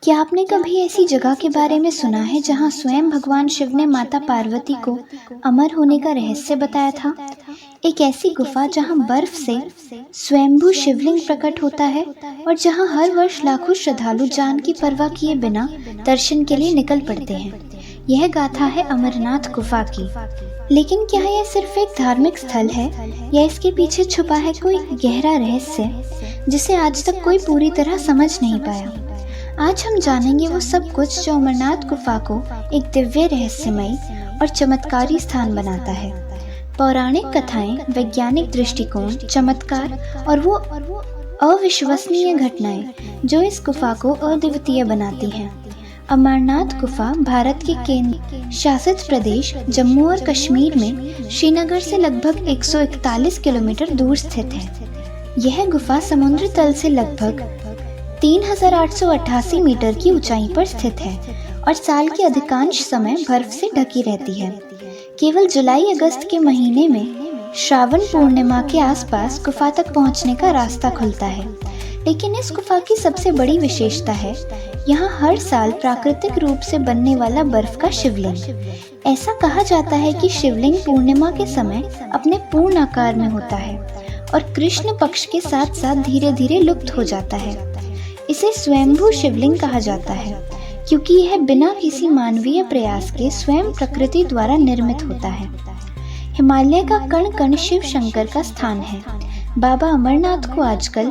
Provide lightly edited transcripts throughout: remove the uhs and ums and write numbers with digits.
क्या आपने कभी ऐसी जगह के बारे में सुना है जहां स्वयं भगवान शिव ने माता पार्वती को अमर होने का रहस्य बताया था? एक ऐसी गुफा जहां बर्फ से स्वयंभू शिवलिंग प्रकट होता है और जहां हर वर्ष लाखों श्रद्धालु जान की परवाह किए बिना दर्शन के लिए निकल पड़ते हैं। यह गाथा है अमरनाथ गुफा की। लेकिन क्या यह सिर्फ एक धार्मिक स्थल है या इसके पीछे छुपा है कोई गहरा रहस्य जिसे आज तक कोई पूरी तरह समझ नहीं पाया? आज हम जानेंगे वो सब कुछ जो अमरनाथ गुफा को एक दिव्य, रहस्यमयी और चमत्कारी स्थान बनाता है। पौराणिक कथाएं, वैज्ञानिक दृष्टिकोण, चमत्कार और वो अविश्वसनीय घटनाएं जो इस गुफा को अद्वितीय बनाती हैं। अमरनाथ गुफा भारत के केंद्र शासित प्रदेश जम्मू और कश्मीर में श्रीनगर से लगभग 141 किलोमीटर दूर स्थित है। यह गुफा समुद्र तल से लगभग 3888 मीटर की ऊंचाई पर स्थित है और साल के अधिकांश समय बर्फ से ढकी रहती है। केवल जुलाई-अगस्त के महीने में श्रावण पूर्णिमा के आसपास गुफा तक पहुंचने का रास्ता खुलता है। लेकिन इस गुफा की सबसे बड़ी विशेषता है यहाँ हर साल प्राकृतिक रूप से बनने वाला बर्फ का शिवलिंग। ऐसा कहा जाता है कि शिवलिंग पूर्णिमा के समय अपने पूर्ण आकार में होता है और कृष्ण पक्ष के साथ साथ धीरे धीरे लुप्त हो जाता है। इसे स्वयंभू शिवलिंग कहा जाता है क्योंकि यह बिना किसी मानवीय प्रयास के स्वयं प्रकृति द्वारा निर्मित होता है। हिमालय का कण कण शिव शंकर का स्थान है। बाबा अमरनाथ को आजकल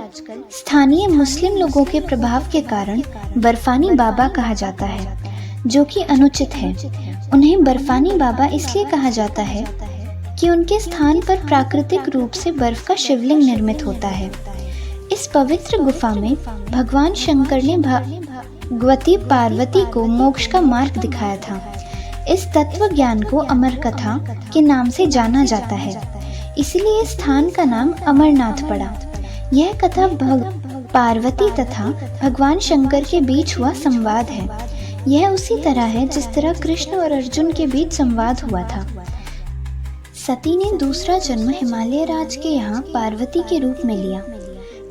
स्थानीय मुस्लिम लोगों के प्रभाव के कारण बर्फानी बाबा कहा जाता है, जो कि अनुचित है। उन्हें बर्फानी बाबा इसलिए कहा जाता है कि उनके स्थान पर प्राकृतिक रूप से बर्फ का शिवलिंग निर्मित होता है। इस पवित्र गुफा में भगवान शंकर ने भगवती पार्वती को मोक्ष का मार्ग दिखाया था। इस तत्व ज्ञान को अमर कथा के नाम से जाना जाता है, इसलिए इस स्थान का नाम अमरनाथ पड़ा। यह कथा पार्वती तथा भगवान शंकर के बीच हुआ संवाद है। यह उसी तरह है जिस तरह कृष्ण और अर्जुन के बीच संवाद हुआ था। सती ने दूसरा जन्म हिमालय राज के यहाँ पार्वती के रूप में लिया।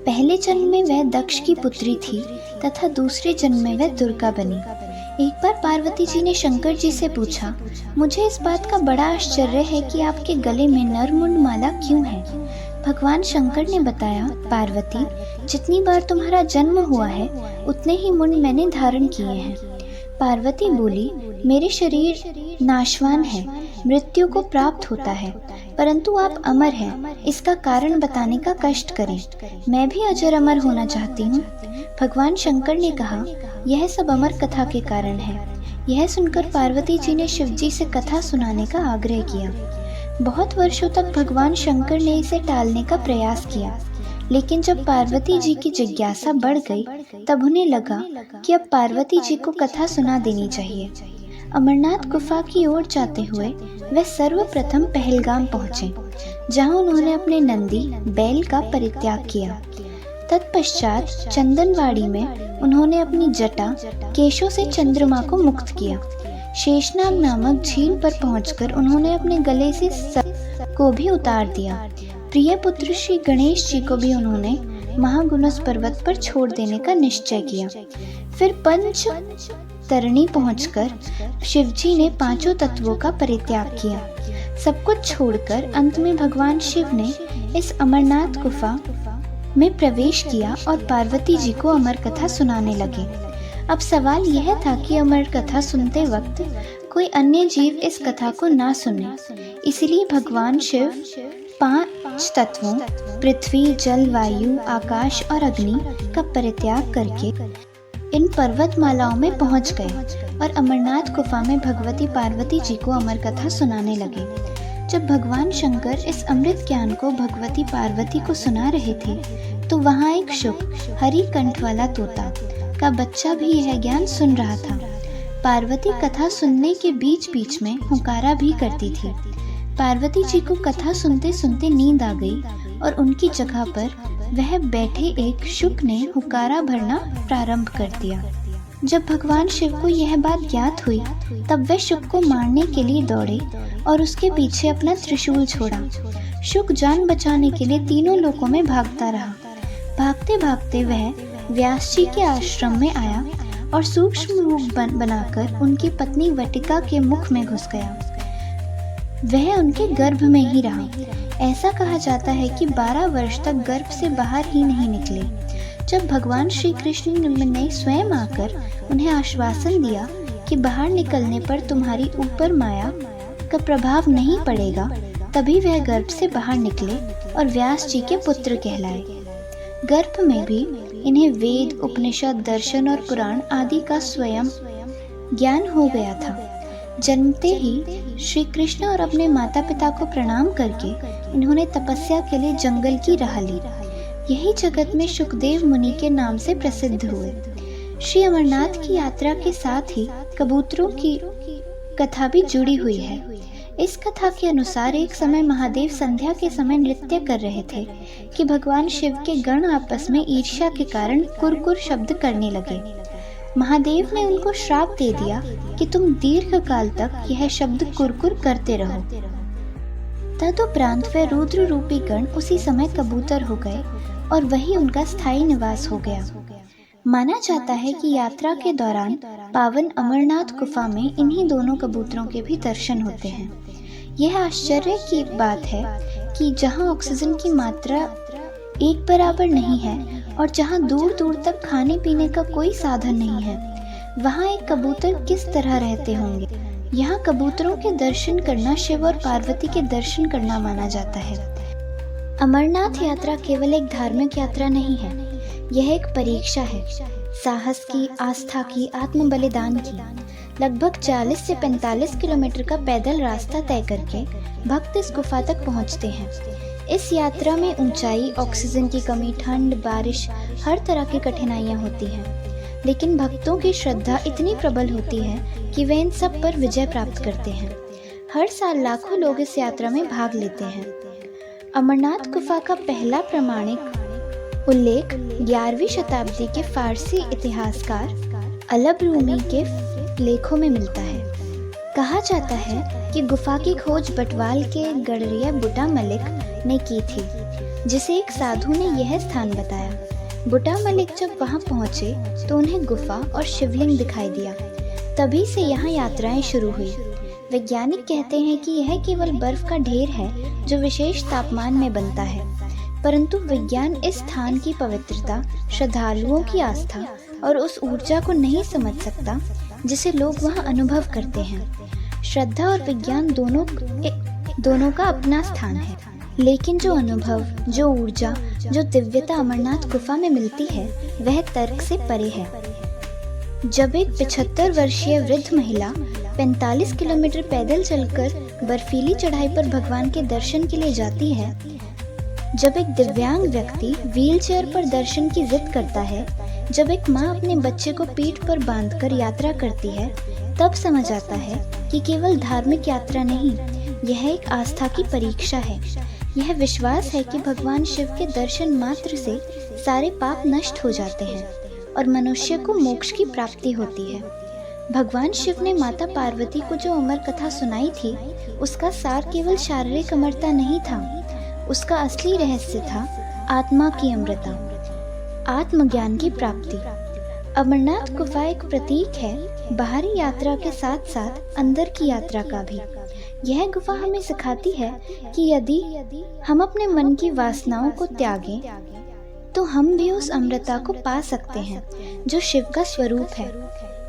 पहले जन्म में वह दक्ष की पुत्री थी तथा दूसरे जन्म में वह दुर्गा बनी। एक बार पार्वती जी ने शंकर जी से पूछा, मुझे इस बात का बड़ा आश्चर्य है कि आपके गले में नरमुंड माला क्यों है? भगवान शंकर ने बताया, पार्वती, जितनी बार तुम्हारा जन्म हुआ है उतने ही मुंड मैंने धारण किए हैं। पार्वती बोली, मेरे शरीर नाशवान है, मृत्यु को प्राप्त होता है, परंतु आप अमर हैं, इसका कारण बताने का कष्ट करें। मैं भी अजर अमर होना चाहती हूँ। भगवान शंकर ने कहा, यह सब अमर कथा के कारण है। यह सुनकर पार्वती जी ने शिव जी से कथा सुनाने का आग्रह किया। बहुत वर्षों तक भगवान शंकर ने इसे टालने का प्रयास किया, लेकिन जब पार्वती जी की जिज्ञासा बढ़ गई तब उन्हें लगा कि अब पार्वती जी को कथा सुना देनी चाहिए। अमरनाथ गुफा की ओर जाते हुए वे सर्वप्रथम पहलगाम पहुँचे, जहां उन्होंने अपने नंदी बैल का परित्याग किया। तत्पश्चात चंदनवाड़ी में उन्होंने अपनी जटा केशों से चंद्रमा को मुक्त किया। शेषनाग नामक झील पर पहुंचकर उन्होंने अपने गले से सर्प को भी उतार दिया। प्रिय पुत्र श्री गणेश जी को भी उन्होंने महागुणस पर्वत पर छोड़ देने का निश्चय किया। फिर पंच तरणी पहुंचकर शिवजी ने पांचों तत्वों का परित्याग किया। सब कुछ छोड़कर अंत में भगवान शिव ने इस अमरनाथ गुफा में प्रवेश किया और पार्वती जी को अमर कथा सुनाने लगे। अब सवाल यह था कि अमर कथा सुनते वक्त कोई अन्य जीव इस कथा को ना सुने, इसलिए भगवान शिव 5 तत्वों पृथ्वी, जल, वायु, आकाश और अग्नि का परित्याग करके इन पर्वतमालाओं में पहुंच गए और अमरनाथ गुफा में भगवती पार्वती जी को अमर कथा सुनाने लगे। जब भगवान शंकर इस अमृत ज्ञान को भगवती पार्वती को सुना रहे थे तो वहाँ एक शुक हरी कंठ वाला तोता का बच्चा भी यह ज्ञान सुन रहा था। पार्वती कथा सुनने के बीच बीच में हुंकारा भी करती थी। पार्वती जी को कथा सुनते सुनते नींद आ गई और उनकी जगह पर वह बैठे एक शुक ने हुंकारा भरना प्रारंभ कर दिया। जब भगवान शिव को यह बात ज्ञात हुई तब वे शुक को मारने के लिए दौड़े और उसके पीछे अपना त्रिशूल छोड़ा। शुक जान बचाने के लिए तीनों लोकों में भागता रहा। भागते भागते वह व्यास जी के आश्रम में आया और सूक्ष्म रूप बनाकर उनकी पत्नी वटिका के मुख में घुस गया। वह उनके गर्भ में ही रहा। ऐसा कहा जाता है कि 12 वर्ष तक गर्भ से बाहर ही नहीं निकले। जब भगवान श्री कृष्ण ने स्वयं आकर उन्हें आश्वासन दिया कि बाहर निकलने पर तुम्हारी ऊपर माया का प्रभाव नहीं पड़ेगा, तभी वह गर्भ से बाहर निकले और व्यास जी के पुत्र कहलाए। गर्भ में भी इन्हें वेद, उपनिषद, दर्शन और पुराण आदि का स्वयं ज्ञान हो गया था। जन्मते ही श्री कृष्ण और अपने माता पिता को प्रणाम करके इन्होंने तपस्या के लिए जंगल की राह ली। यही जगत में सुखदेव मुनि के नाम से प्रसिद्ध हुए। श्री अमरनाथ की यात्रा के साथ ही कबूतरों की कथा भी जुड़ी हुई है। इस कथा के अनुसार एक समय महादेव संध्या के समय नृत्य कर रहे थे कि भगवान शिव के गण आपस में ईर्ष्या के कारण कुरकुर शब्द करने लगे। महादेव ने उनको श्राप दे दिया कि तुम दीर्घ काल तक यह शब्द कुरकुर करते रहो। तदुपरांत वे रुद्र रूपी गण उसी समय कबूतर हो गए और वही उनका स्थायी निवास हो गया। माना जाता है कि यात्रा के दौरान पावन अमरनाथ गुफा में इन्हीं दोनों कबूतरों के भी दर्शन होते हैं। यह आश्चर्य की बात है कि जहां ऑक्सीजन की मात्रा एक बराबर नहीं है और जहां दूर दूर तक खाने पीने का कोई साधन नहीं है, वहां एक कबूतर किस तरह रहते होंगे। यहाँ कबूतरों के दर्शन करना शिव और पार्वती के दर्शन करना माना जाता है। अमरनाथ यात्रा केवल एक धार्मिक यात्रा नहीं है, यह एक परीक्षा है, साहस की, आस्था की, आत्म बलिदान की। लगभग 40 से 45 किलोमीटर का पैदल रास्ता तय करके भक्त इस गुफा तक पहुंचते हैं। इस यात्रा में ऊंचाई, ऑक्सीजन की कमी, ठंड, बारिश, हर तरह की कठिनाइयां होती हैं, लेकिन भक्तों की श्रद्धा इतनी प्रबल होती है कि वे इन सब पर विजय प्राप्त करते हैं। हर साल लाखों लोग इस यात्रा में भाग लेते हैं। अमरनाथ गुफा का पहला प्रमाणिक उल्लेख 11वीं शताब्दी के फारसी इतिहासकार अलबरूमी के लेखों में मिलता है। कहा जाता है कि गुफा की खोज बटवाल के गडरिया बुटा मलिक ने की थी, जिसे एक साधु ने यह स्थान बताया। बुटा मलिक जब वहां पहुंचे तो उन्हें गुफा और शिवलिंग दिखाई दिया। तभी से यहाँ यात्राएं शुरू हुई। वैज्ञानिक कहते हैं कि यह केवल बर्फ का ढेर है जो विशेष तापमान में बनता है, परंतु विज्ञान इस स्थान की पवित्रता, श्रद्धालुओं की आस्था और उस ऊर्जा को नहीं समझ सकता जिसे लोग वहां अनुभव करते हैं। श्रद्धा और विज्ञान दोनों का अपना स्थान है, लेकिन जो अनुभव, जो ऊर्जा, जो दिव्यता अमरनाथ गुफा में मिलती है वह तर्क से परे है। जब एक 75 वर्षीय वृद्ध महिला 45 किलोमीटर पैदल चलकर बर्फीली चढ़ाई पर भगवान के दर्शन के लिए जाती है, जब एक दिव्यांग व्यक्ति व्हीलचेयर पर दर्शन की जिद करता है, जब एक माँ अपने बच्चे को पीठ पर बांधकर यात्रा करती है, तब समझ आता है कि केवल धार्मिक यात्रा नहीं, यह एक आस्था की परीक्षा है। यह विश्वास है कि भगवान शिव के दर्शन मात्र से सारे पाप नष्ट हो जाते हैं और मनुष्य को मोक्ष की प्राप्ति होती है। भगवान शिव ने माता पार्वती को जो अमर कथा सुनाई थी, उसका सार केवल शारीरिक अमरता नहीं था, उसका असली रहस्य था आत्मा की अमरता, आत्मज्ञान की प्राप्ति। अमरनाथ गुफा एक प्रतीक है बाहरी यात्रा के साथ साथ अंदर की यात्रा का भी। यह गुफा हमें सिखाती है कि यदि हम अपने मन की वासनाओं को त्यागें, तो हम भी उस अमरता को पा सकते हैं जो शिव का स्वरूप है।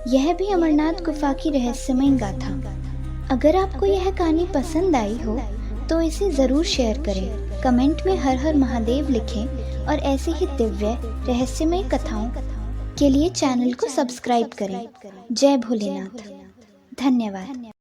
यह भी अमरनाथ गुफा की रहस्यमय गाथा। अगर आपको यह कहानी पसंद आई हो तो इसे जरूर शेयर करें, कमेंट में हर हर महादेव लिखें और ऐसी ही दिव्य रहस्यमय कथाओं के लिए चैनल को सब्सक्राइब करें। जय भोलेनाथ। धन्यवाद।